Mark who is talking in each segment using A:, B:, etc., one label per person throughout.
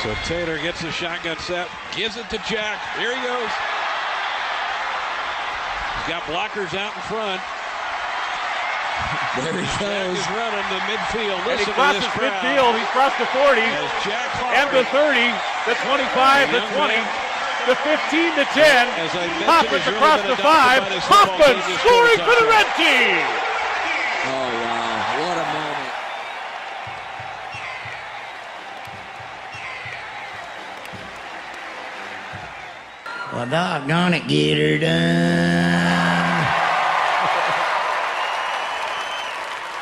A: So Taylor gets the shotgun set, gives it to Jack. Here he goes. He's got blockers out in front.
B: There he goes.
A: Jack is running the midfield.
C: And he
A: Listen to
C: crosses
A: this crowd.
C: midfield. He's crossed the 40,
A: As Jack
C: and the 30, the 25, the 20, the 15, the 10.
A: As I mentioned,
C: Hoffman's
A: he's really
C: across
A: been
C: the 5.
A: adopted by this football
C: Hoffman
A: team this
C: scoring
A: quarter
C: for the
A: time.
C: red team.
B: Oh, wow. What a moment.
D: Well, doggone it, get her done.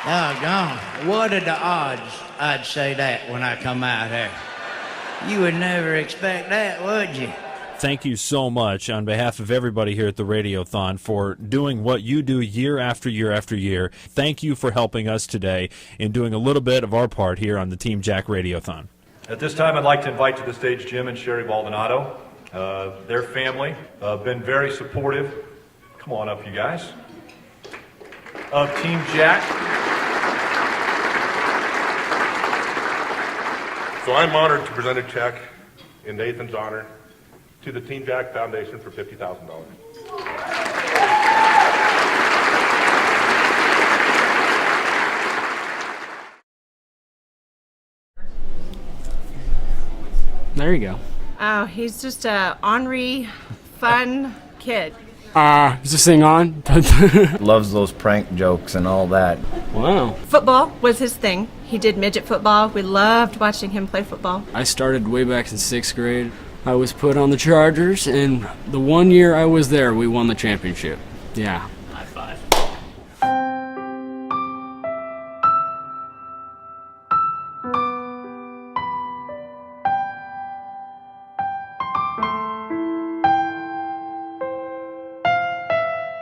D: Doggone. What are the odds I'd say that when I come out here? You would never expect that, would you?
E: Thank you so much on behalf of everybody here at the Radiothon for doing what you do year after year after year. Thank you for helping us today in doing a little bit of our part here on the Team Jack Radiothon.
C: At this time, I'd like to invite to the stage Jim and Sherry Baldonado. Their family been very supportive. Come on up, you guys. Of Team Jack.
F: So I'm honored to present a check in Nathan's honor to the Team Jack Foundation for $50,000.
G: There you go.
H: Oh, he's just a ornery, fun kid.
G: Is this thing on?
I: Loves those prank jokes and all that.
G: Wow.
H: Football was his thing. He did midget football. We loved watching him play football.
G: I started way back in 6th grade. I was put on the Chargers, and the 1 year I was there, we won the championship. Yeah. High five.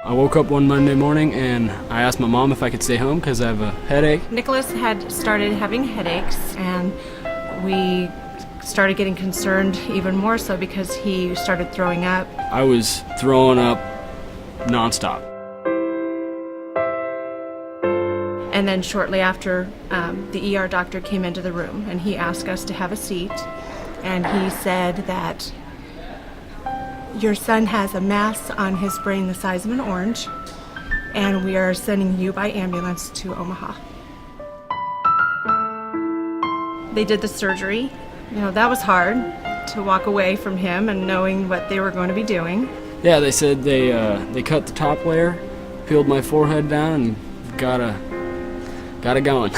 G: I woke up one Monday morning and I asked my mom if I could stay home because I have a headache.
H: Nicholas had started having headaches, and we started getting concerned even more so because he started throwing up.
G: I was throwing up nonstop.
H: And then shortly after, the ER doctor came into the room and he asked us to have a seat, and he said that your son has a mass on his brain the size of an orange, and we are sending you by ambulance to Omaha. They did the surgery. You know, that was hard to walk away from him and knowing what they were going to be doing.
G: Yeah, they said they cut the top layer, peeled my forehead down, and got it going.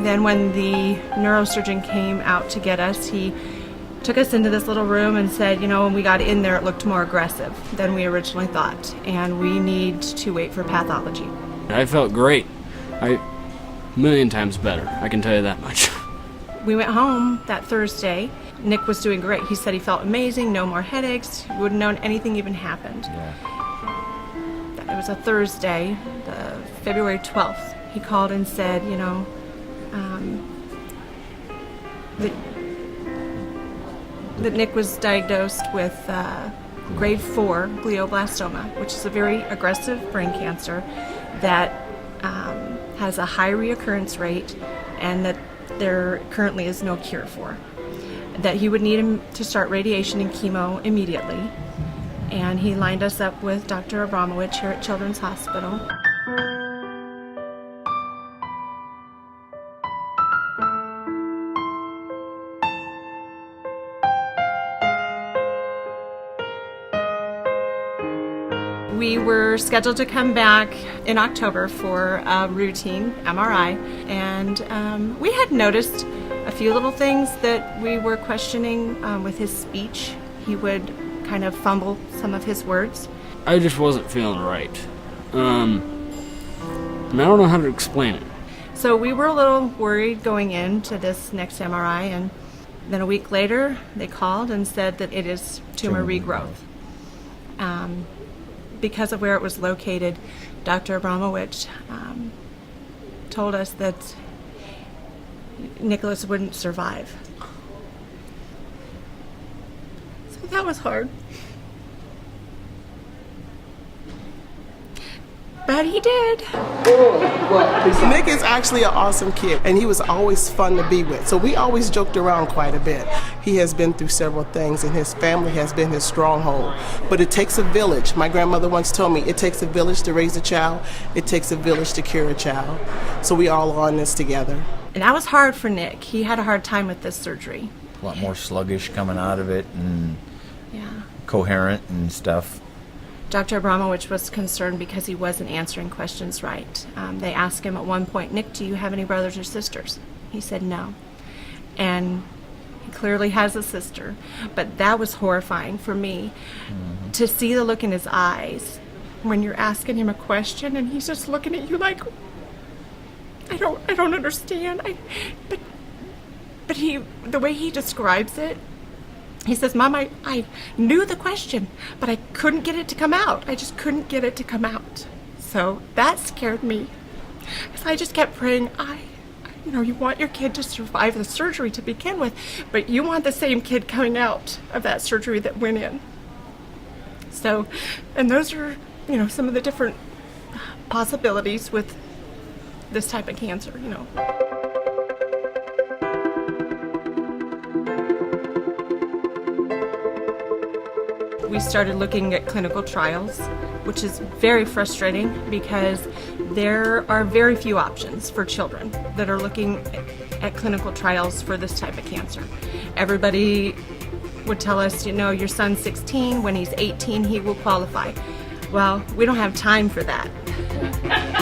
H: Then when the neurosurgeon came out to get us, he took us into this little room and said, you know, when we got in there, it looked more aggressive than we originally thought, and we need to wait for pathology.
G: I felt great. A million times better, I can tell you that much.
H: We went home that Thursday. Nick was doing great. He said he felt amazing, no more headaches. He wouldn't known anything even happened.
I: Yeah.
H: It was a Thursday, the February 12th. He called and said, you know, that Nick was diagnosed with grade 4 glioblastoma, which is a very aggressive brain cancer that has a high reoccurrence rate, and that there currently is no cure for. That he would need him to start radiation and chemo immediately. And he lined us up with Dr. Abramowitz here at Children's Hospital. We were scheduled to come back in October for a routine MRI, and we had noticed a few little things that we were questioning with his speech. He would kind of fumble some of his words.
G: I just wasn't feeling right. And I don't know how to explain it.
H: So we were a little worried going into this next MRI, and then a week later they called and said that it is tumor regrowth. Because of where it was located, Dr. Abramowitz told us that Nicholas wouldn't survive. So that was hard. But he did.
J: Nick is actually an awesome kid, and he was always fun to be with. So we always joked around quite a bit. He has been through several things, and his family has been his stronghold. But it takes a village. My grandmother once told me, it takes a village to raise a child. It takes a village to cure a child. So we all are in this together.
H: And that was hard for Nick. He had a hard time with this surgery.
I: A lot more sluggish coming out of it and
H: Yeah.
I: coherent and stuff.
H: Dr. Abramowitz was concerned because he wasn't answering questions right. They asked him at one point, Nick, do you have any brothers or sisters? He said no. And he clearly has a sister. But that was horrifying for me to see the look in his eyes when you're asking him a question and he's just looking at you like, I don't understand. But the way he describes it, he says, Mom, I knew the question, but I couldn't get it to come out. I just couldn't get it to come out. So that scared me. So I just kept praying, you want your kid to survive the surgery to begin with, but you want the same kid coming out of that surgery that went in. So, and those are, some of the different possibilities with this type of cancer, We started looking at clinical trials, which is very frustrating because there are very few options for children that are looking at clinical trials for this type of cancer. Everybody would tell us, your son's 16, when he's 18 he will qualify. Well, we don't have time for that.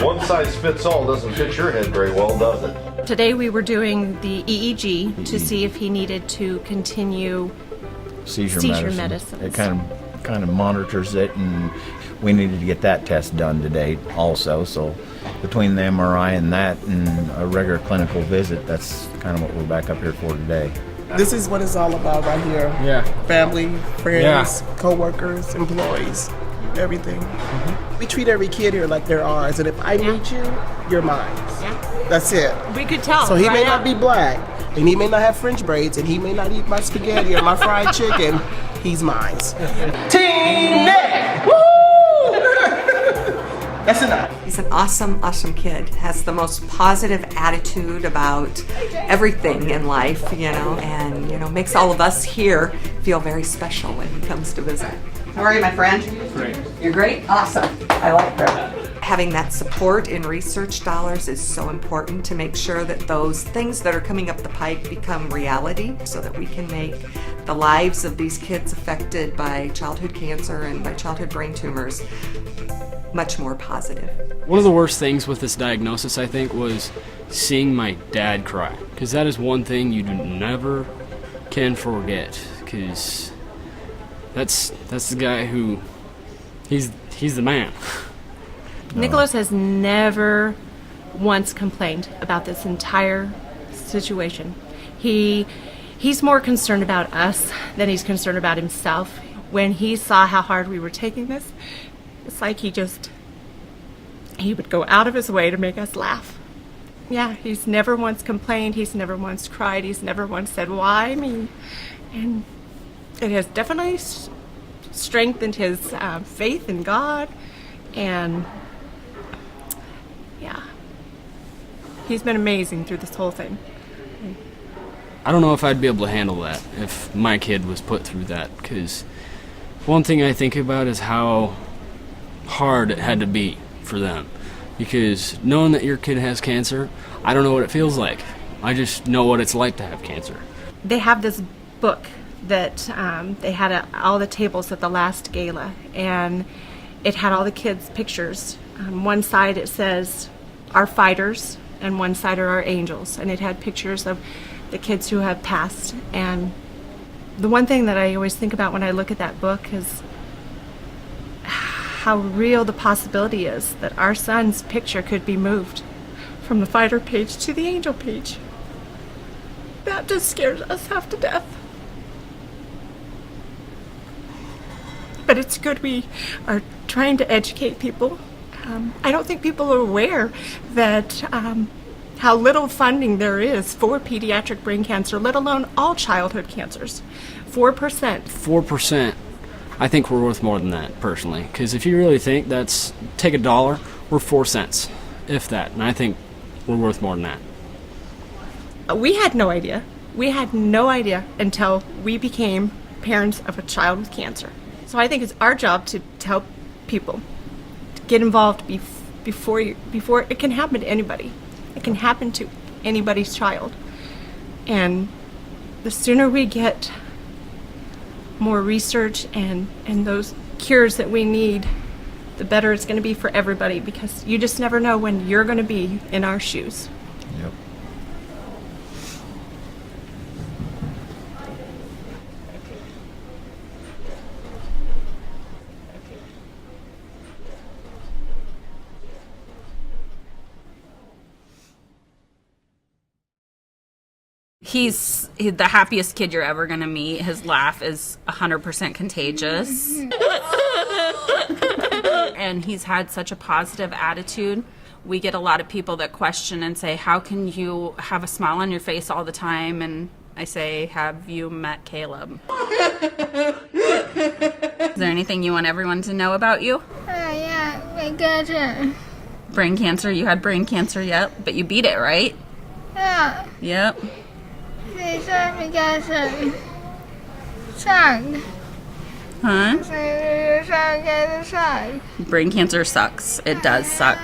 K: One size fits all doesn't fit your head very well, does it?
H: Today we were doing the EEG to see if he needed to continue seizure medicine.
I: It kind of monitors it, and we needed to get that test done today also. So between the MRI and that and a regular clinical visit, that's kind of what we're back up here for today.
J: This is what it's all about right here.
G: Yeah.
J: Family, friends, co-workers, employees, everything. We treat every kid here like they're ours, and if I meet you, you're mine.
H: Yeah.
J: That's it.
H: We could tell.
J: So he
H: right
J: may
H: now.
J: not be black, and he may not have French braids, and he may not eat my spaghetti or my fried chicken. He's mine. Team Nick! Woo! That's enough.
L: He's an awesome, awesome kid. Has the most positive attitude about everything in life, and, makes all of us here feel very special when he comes to visit. How are you, my friend?
G: Great.
L: You're great? Awesome. I like that. Having that support in research dollars is so important to make sure that those things that are coming up the pike become reality so that we can make the lives of these kids affected by childhood cancer and by childhood brain tumors much more positive.
G: One of the worst things with this diagnosis, I think, was seeing my dad cry. Because that is one thing you never can forget. Because that's the guy who, he's the man.
H: Nicholas has never once complained about this entire situation. He's more concerned about us than he's concerned about himself. When he saw how hard we were taking this, it's like he would go out of his way to make us laugh. Yeah, he's never once complained, he's never once cried, he's never once said, why me? And it has definitely strengthened his faith in God, and yeah, he's been amazing through this whole thing.
G: I don't know if I'd be able to handle that if my kid was put through that, because one thing I think about is how hard it had to be for them. Because knowing that your kid has cancer, I don't know what it feels like. I just know what it's like to have cancer.
H: They have this book that they had at all the tables at the last gala, and it had all the kids' pictures. On one side it says, our fighters, and one side are our angels, and it had pictures of the kids who have passed. And the one thing that I always think about when I look at that book is how real the possibility is that our son's picture could be moved from the fighter page to the angel page. That just scares us half to death. But it's good we are trying to educate people. I don't think people are aware that how little funding there is for pediatric brain cancer, let alone all childhood cancers. 4%.
G: 4%. I think we're worth more than that, personally. Because if you really think take $1, we're 4 cents, if that. And I think we're worth more than that.
H: We had no idea. We had no idea until we became parents of a child with cancer. So I think it's our job to help people to get involved before it can happen to anybody. It can happen to anybody's child. And the sooner we get more research and those cures that we need, the better it's going to be for everybody, because you just never know when you're going to be in our shoes.
I: Yep.
M: He's the happiest kid you're ever going to meet. His laugh is 100% contagious. And he's had such a positive attitude. We get a lot of people that question and say, how can you have a smile on your face all the time? And I say, have you met Caleb? Is there anything you want everyone to know about you?
N: Yeah, brain cancer.
M: Brain cancer? You had brain cancer, yep. But you beat it, right?
N: Yeah.
M: Yep. Huh? Brain cancer sucks. It does suck.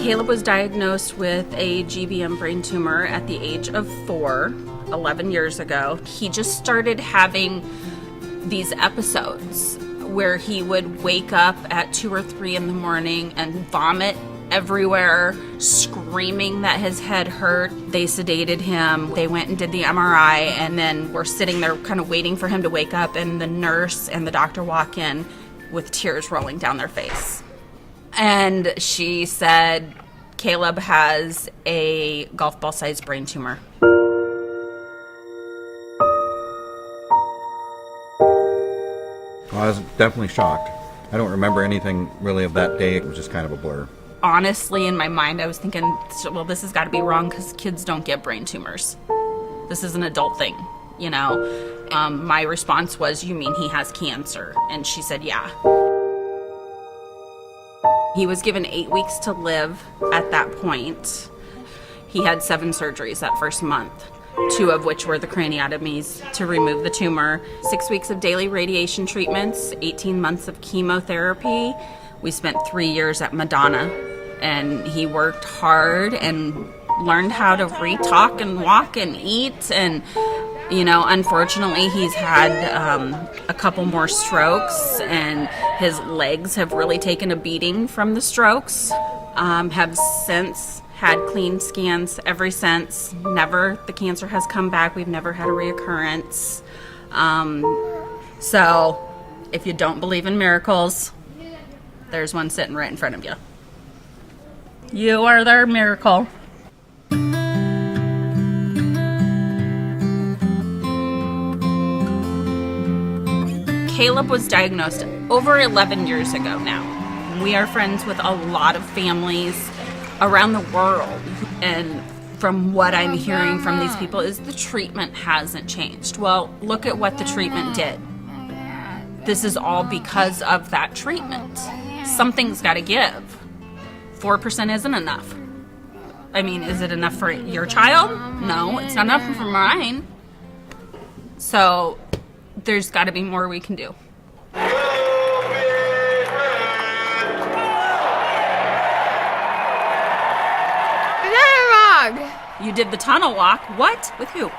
M: Caleb was diagnosed with a GBM brain tumor at the age of 4, 11 years ago. He just started having these episodes where he would wake up at 2 or 3 in the morning and vomit everywhere, screaming that his head hurt. They sedated him. They went and did the MRI, and then we're sitting there kind of waiting for him to wake up, and the nurse and the doctor walk in with tears rolling down their face. And she said, Caleb has a golf ball-sized brain tumor.
O: Well, I was definitely shocked. I don't remember anything really of that day. It was just kind of a blur.
M: Honestly, in my mind, I was thinking, well, this has got to be wrong because kids don't get brain tumors. This is an adult thing, you know? My response was, you mean he has cancer? And she said, yeah. He was given 8 weeks to live at that point. He had 7 surgeries that first month, 2 of which were the craniotomies to remove the tumor, 6 weeks of daily radiation treatments, 18 months of chemotherapy. We spent 3 years at Madonna, and he worked hard and learned how to re-talk and walk and eat. And, you know, unfortunately, he's had a couple more strokes, and his legs have really taken a beating from the strokes. Have since had clean scans ever since. Never, the cancer has come back. We've never had a reoccurrence. So, if you don't believe in miracles, there's one sitting right in front of you. You are their miracle. Caleb was diagnosed over 11 years ago now. We are friends with a lot of families around the world. And from what I'm hearing from these people is the treatment hasn't changed. Well, look at what the treatment did. This is all because of that treatment. Something's got to give. 4% isn't enough. I mean, is it enough for your child? No, it's not enough for mine. So there's got to be more we can do. You did the tunnel walk. What? With who?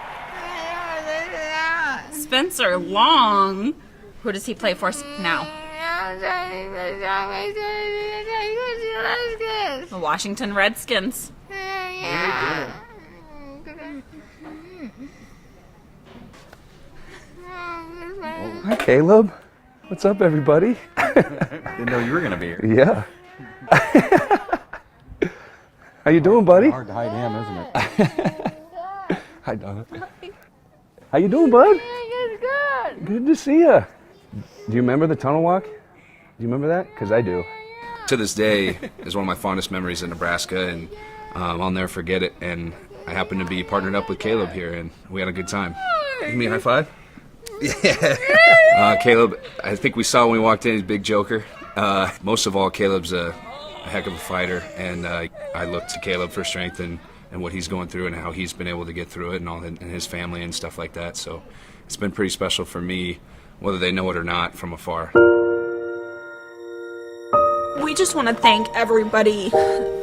M: Spencer Long. Who does he play for now? The Washington Redskins.
N: Yeah.
P: Hi, Caleb. What's up, everybody?
O: Didn't know you were going to be here.
P: Yeah. How you doing, buddy?
O: Hard to hide him, isn't it?
P: Hi, Donna. How you doing, bud?
N: Good.
P: Good to see you. Do you remember the tunnel walk? Do you remember that? Because I do.
Q: To this day is one of my fondest memories in Nebraska, and I'll never forget it. And I happened to be partnered up with Caleb here, and we had a good time. Give me a high five. Yeah. Caleb, I think we saw when we walked in, he's a big joker. Most of all, Caleb's a heck of a fighter, and I look to Caleb for strength and what he's going through and how he's been able to get through it and his family and stuff like that. So it's been pretty special for me, whether they know it or not, from afar.
M: We just want to thank everybody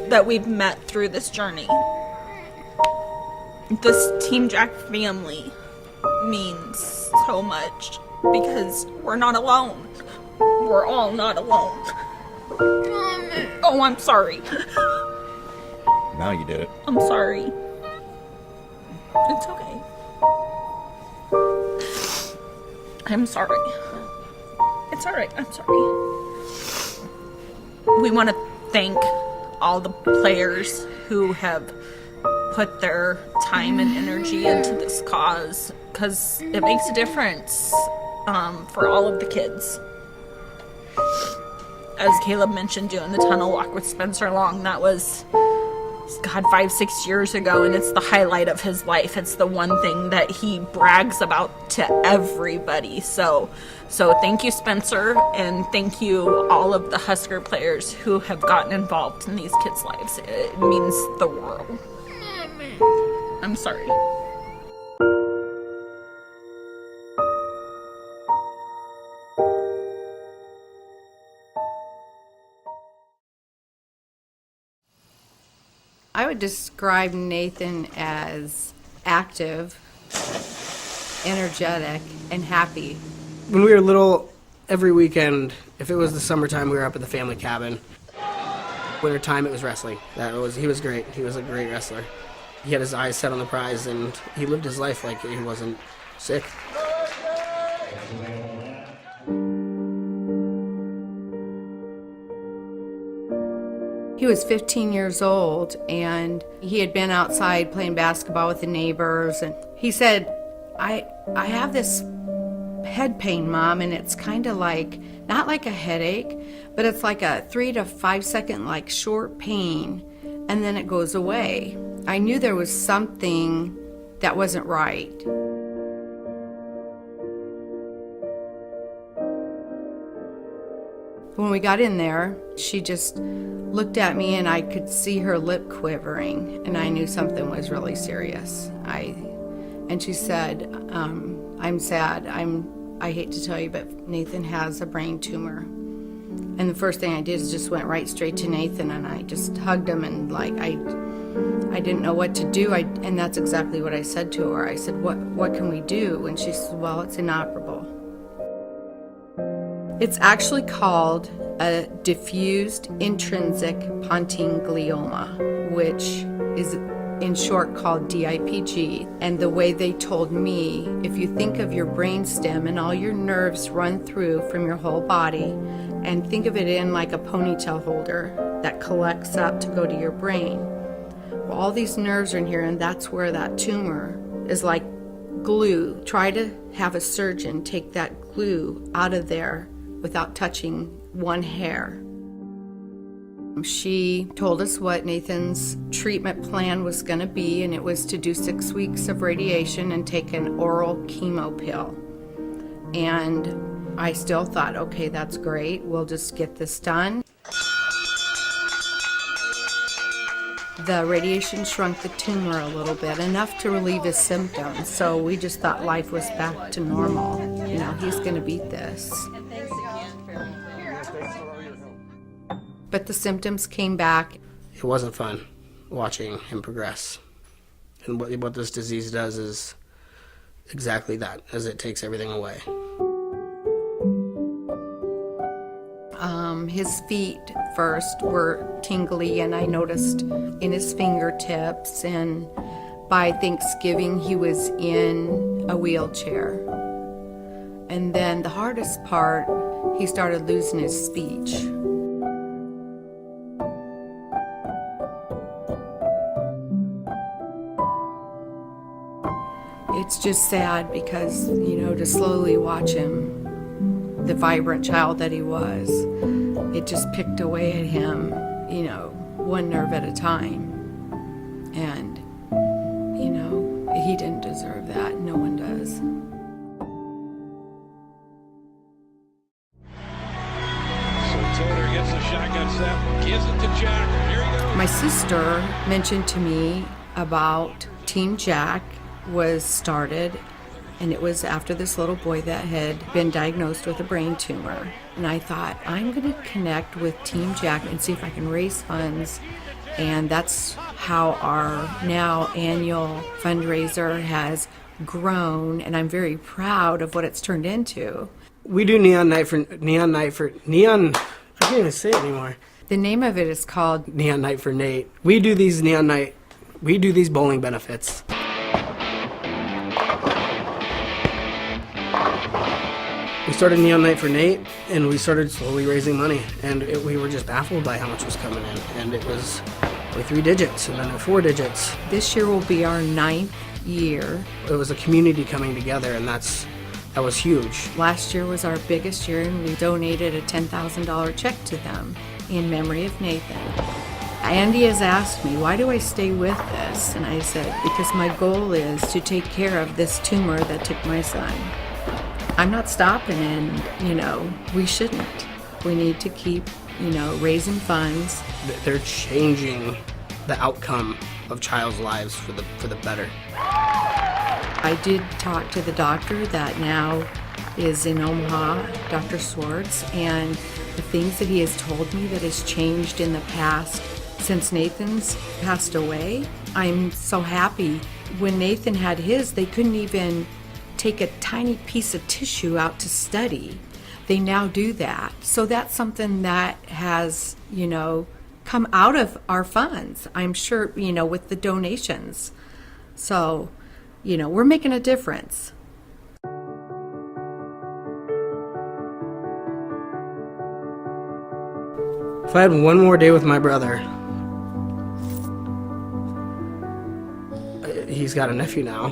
M: that we've met through this journey. This Team Jack family means so much because we're not alone. We're all not alone. Oh, I'm sorry.
O: Now you did it.
M: I'm sorry. It's okay. I'm sorry. It's alright. I'm sorry. We want to thank all the players who have put their time and energy into this cause, because it makes a difference for all of the kids. As Caleb mentioned, doing the tunnel walk with Spencer Long, that was, God, 5-6 years ago, and it's the highlight of his life. It's the one thing that he brags about to everybody. So thank you, Spencer, and thank you all of the Husker players who have gotten involved in these kids' lives. It means the world. I'm sorry.
R: I would describe Nathan as active, energetic, and happy.
S: When we were little, every weekend, if it was the summertime, we were up at the family cabin. Wintertime, it was wrestling. He was great. He was a great wrestler. He had his eyes set on the prize, and he lived his life like he wasn't sick.
R: He was 15 years old, and he had been outside playing basketball with the neighbors, and he said, I have this head pain, Mom, and it's kind of like, not like a headache, but it's like a 3 to 5 second like short pain, and then it goes away. I knew there was something that wasn't right. When we got in there, she just looked at me and I could see her lip quivering, and I knew something was really serious. And she said, I'm sad. I hate to tell you, but Nathan has a brain tumor. And the first thing I did is just went right straight to Nathan, and I just hugged him, and like I didn't know what to do. And that's exactly what I said to her. I said, what can we do? And she said, well, it's inoperable. It's actually called a diffused intrinsic pontine glioma, which is in short called DIPG. And the way they told me, if you think of your brain stem and all your nerves run through from your whole body, and think of it in like a ponytail holder that collects up to go to your brain. Well, all these nerves are in here, and that's where that tumor is like glue. Try to have a surgeon take that glue out of there without touching one hair. She told us what Nathan's treatment plan was going to be, and it was to do 6 weeks of radiation and take an oral chemo pill. And I still thought, okay, that's great, we'll just get this done. The radiation shrunk the tumor a little bit, enough to relieve his symptoms, so we just thought life was back to normal. You know, he's going to beat this. But the symptoms came back.
S: It wasn't fun watching him progress. And what this disease does is exactly that, as it takes everything away.
R: His feet first were tingly, and I noticed in his fingertips, and by Thanksgiving he was in a wheelchair. And then the hardest part, he started losing his speech. It's just sad because, you know, to slowly watch him, the vibrant child that he was, it just picked away at him, you know, one nerve at a time. And, you know, he didn't deserve that. No one does. sister mentioned to me about Team Jack was started, and it was after this little boy that had been diagnosed with a brain tumor. And I thought, I'm going to connect with Team Jack and see if I can raise funds. And that's how our now annual fundraiser has grown, and I'm very proud of what it's turned into.
S: We do Neon Night for I can't even say it anymore.
R: The name of it is called
S: Neon Night for Nate. We do these bowling benefits. We started Neon Night for Nate, and we started slowly raising money, and we were just baffled by how much was coming in, and it was like 3 digits, and then 4 digits.
R: This year will be our 9th year.
S: It was a community coming together, and that was huge.
R: Last year was our biggest year, and we donated a $10,000 check to them in memory of Nathan. Andy has asked me, why do I stay with this? And I said, because my goal is to take care of this tumor that took my son. I'm not stopping, and, we shouldn't. We need to keep, raising funds.
S: They're changing the outcome of child's lives for the better.
R: I did talk to the doctor that now is in Omaha, Dr. Swartz, and the things that he has told me that has changed in the past since Nathan's passed away. I'm so happy. When Nathan had his, they couldn't even take a tiny piece of tissue out to study. They now do that. So that's something that has, come out of our funds, I'm sure, with the donations. So, we're making a difference.
S: If I had one more day with my brother, he's got a nephew now,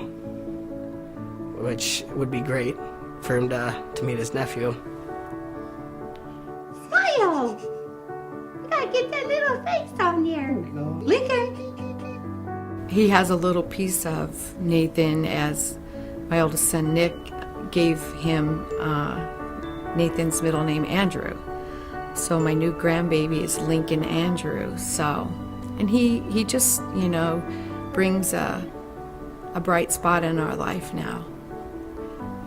S: which would be great for him to meet his nephew.
N: Smile! You gotta get that little face on there. Lincoln!
R: He has a little piece of Nathan, as my oldest son Nick gave him Nathan's middle name Andrew. So my new grandbaby is Lincoln Andrew. So, and he just, brings a bright spot in our life now.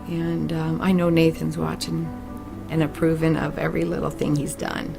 R: And I know Nathan's watching and approving of every little thing he's done.